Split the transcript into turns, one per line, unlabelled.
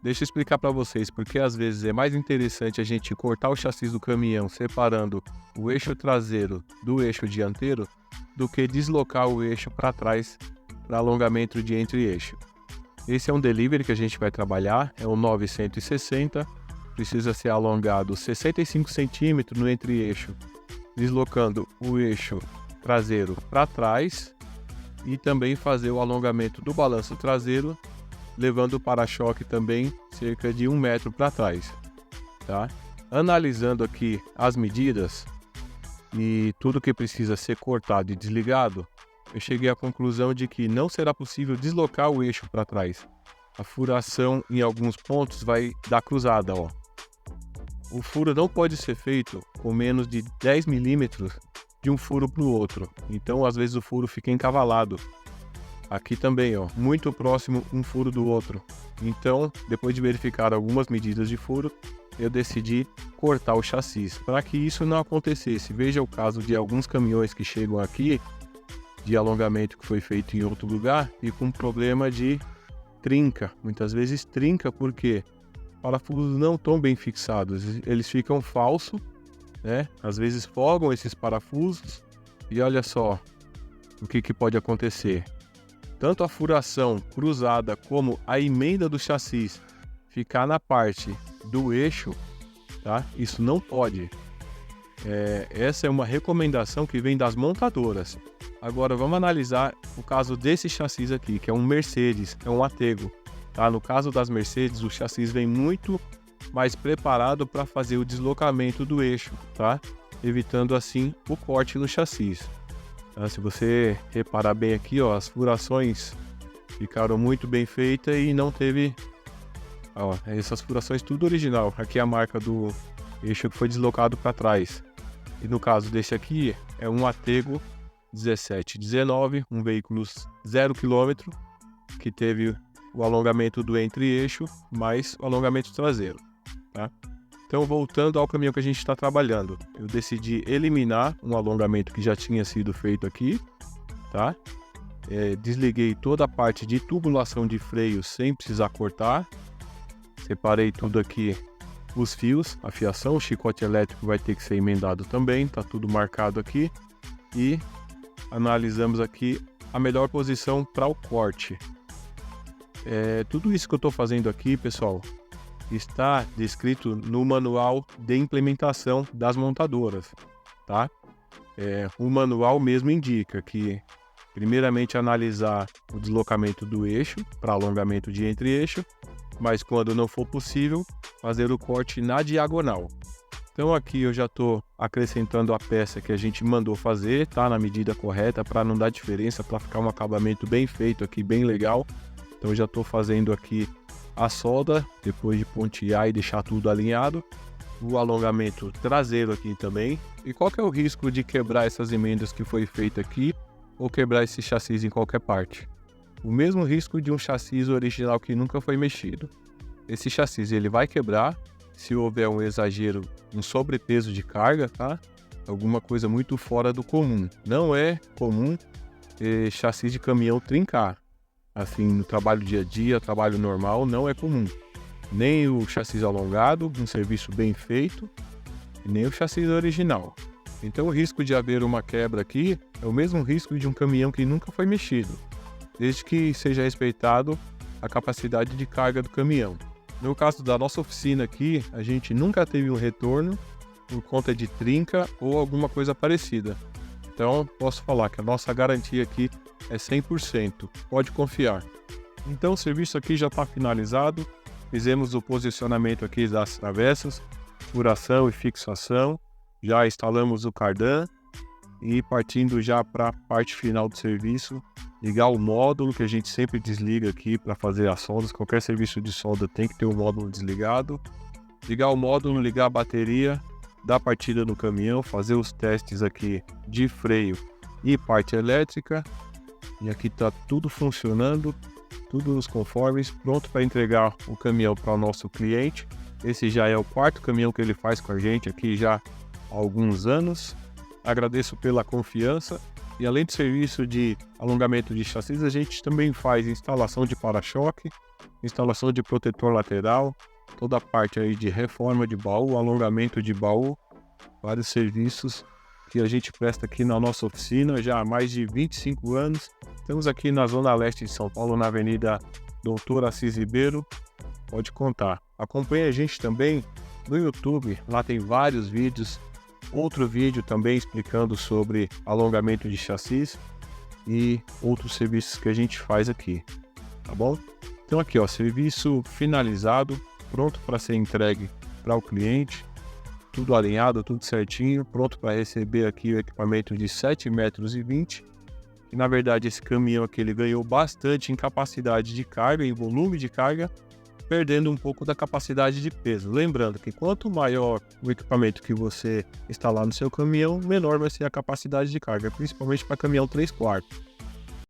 Deixa eu explicar para vocês, porque às vezes é mais interessante a gente cortar o chassi do caminhão separando o eixo traseiro do eixo dianteiro do que deslocar o eixo para trás para alongamento de entre-eixo. Esse é um delivery que a gente vai trabalhar, é um 960, precisa ser alongado 65 centímetros no entre-eixo, deslocando o eixo traseiro para trás e também fazer o alongamento do balanço traseiro, levando o para-choque também cerca de 1 metro para trás, tá? Analisando aqui as medidas e tudo que precisa ser cortado e desligado, eu cheguei à conclusão de que não será possível deslocar o eixo para trás. A furação em alguns pontos vai dar cruzada, ó. O furo não pode ser feito com menos de 10 milímetros de um furo para o outro, então às vezes o furo fica encavalado. Aqui também, ó, muito próximo um furo do outro. Então, depois de verificar algumas medidas de furo, eu decidi cortar o chassi. Para que isso não acontecesse, veja o caso de alguns caminhões que chegam aqui, de alongamento que foi feito em outro lugar, e com problema de trinca. Muitas vezes trinca porque parafusos não estão bem fixados, eles ficam falsos, né? Às vezes folgam esses parafusos e olha só o que pode acontecer. Tanto a furação cruzada como a emenda do chassi ficar na parte do eixo, tá? Isso não pode. Essa é uma recomendação que vem das montadoras. Agora vamos analisar o caso desse chassi aqui, que é um Mercedes, é um Atego. Tá? No caso das Mercedes, o chassi vem muito mais preparado para fazer o deslocamento do eixo, tá? Evitando assim o corte no chassi. Se você reparar bem aqui, ó, as furações ficaram muito bem feitas e não teve, ó, essas furações tudo original. Aqui é a marca do eixo que foi deslocado para trás. E no caso desse aqui é um Atego 1719, um veículo 0 km que teve o alongamento do entre-eixo mais o alongamento traseiro, tá? Então, voltando ao caminhão que a gente está trabalhando, eu decidi eliminar um alongamento que já tinha sido feito aqui, tá? Desliguei toda a parte de tubulação de freio sem precisar cortar. Separei tudo aqui, os fios, a fiação, o chicote elétrico vai ter que ser emendado também, tá tudo marcado aqui. E analisamos aqui a melhor posição para o corte. Tudo isso que eu estou fazendo aqui, pessoal, está descrito no manual de implementação das montadoras, tá? O manual mesmo indica que, primeiramente, analisar o deslocamento do eixo para alongamento de entre-eixo, mas quando não for possível, fazer o corte na diagonal. Então aqui eu já estou acrescentando a peça que a gente mandou fazer, tá? Na medida correta, para não dar diferença, para ficar um acabamento bem feito aqui, bem legal. Então já estou fazendo aqui a solda, depois de pontear e deixar tudo alinhado. O alongamento traseiro aqui também. E qual que é o risco de quebrar essas emendas que foi feita aqui ou quebrar esse chassi em qualquer parte? O mesmo risco de um chassi original que nunca foi mexido. Esse chassi ele vai quebrar se houver um exagero, um sobrepeso de carga, tá? Alguma coisa muito fora do comum. Não é comum chassi de caminhão trincar. Assim, no trabalho dia a dia, trabalho normal, não é comum. Nem o chassi alongado, um serviço bem feito, nem o chassi original. Então o risco de haver uma quebra aqui é o mesmo risco de um caminhão que nunca foi mexido, desde que seja respeitado a capacidade de carga do caminhão. No caso da nossa oficina aqui, a gente nunca teve um retorno por conta de trinca ou alguma coisa parecida. Então, posso falar que a nossa garantia aqui é 100%, pode confiar. Então, o serviço aqui já está finalizado, fizemos o posicionamento aqui das travessas, furação e fixação, já instalamos o cardan e partindo já para a parte final do serviço, ligar o módulo que a gente sempre desliga aqui para fazer as soldas. Qualquer serviço de solda tem que ter o módulo desligado. Ligar o módulo, ligar a bateria, dar partida no caminhão, fazer os testes aqui de freio e parte elétrica. E aqui está tudo funcionando, tudo nos conformes, pronto para entregar o caminhão para o nosso cliente. Esse já é o 4º caminhão que ele faz com a gente aqui já há alguns anos. Agradeço pela confiança. E além do serviço de alongamento de chassis, a gente também faz instalação de para-choque, instalação de protetor lateral, toda a parte aí de reforma de baú, alongamento de baú, vários serviços que a gente presta aqui na nossa oficina já há mais de 25 anos. Estamos aqui na Zona Leste de São Paulo, na Avenida Doutor Assis Ribeiro. Pode contar. Acompanhe a gente também no YouTube, lá tem vários vídeos. Outro vídeo também explicando sobre alongamento de chassis e outros serviços que a gente faz aqui, tá bom? Então aqui, ó, serviço finalizado, pronto para ser entregue para o cliente, tudo alinhado, tudo certinho, pronto para receber aqui o equipamento de 7,20 metros. E na verdade esse caminhão aqui ele ganhou bastante em capacidade de carga, em volume de carga, perdendo um pouco da capacidade de peso. Lembrando que quanto maior o equipamento que você instalar no seu caminhão, menor vai ser a capacidade de carga, principalmente para caminhão 3/4.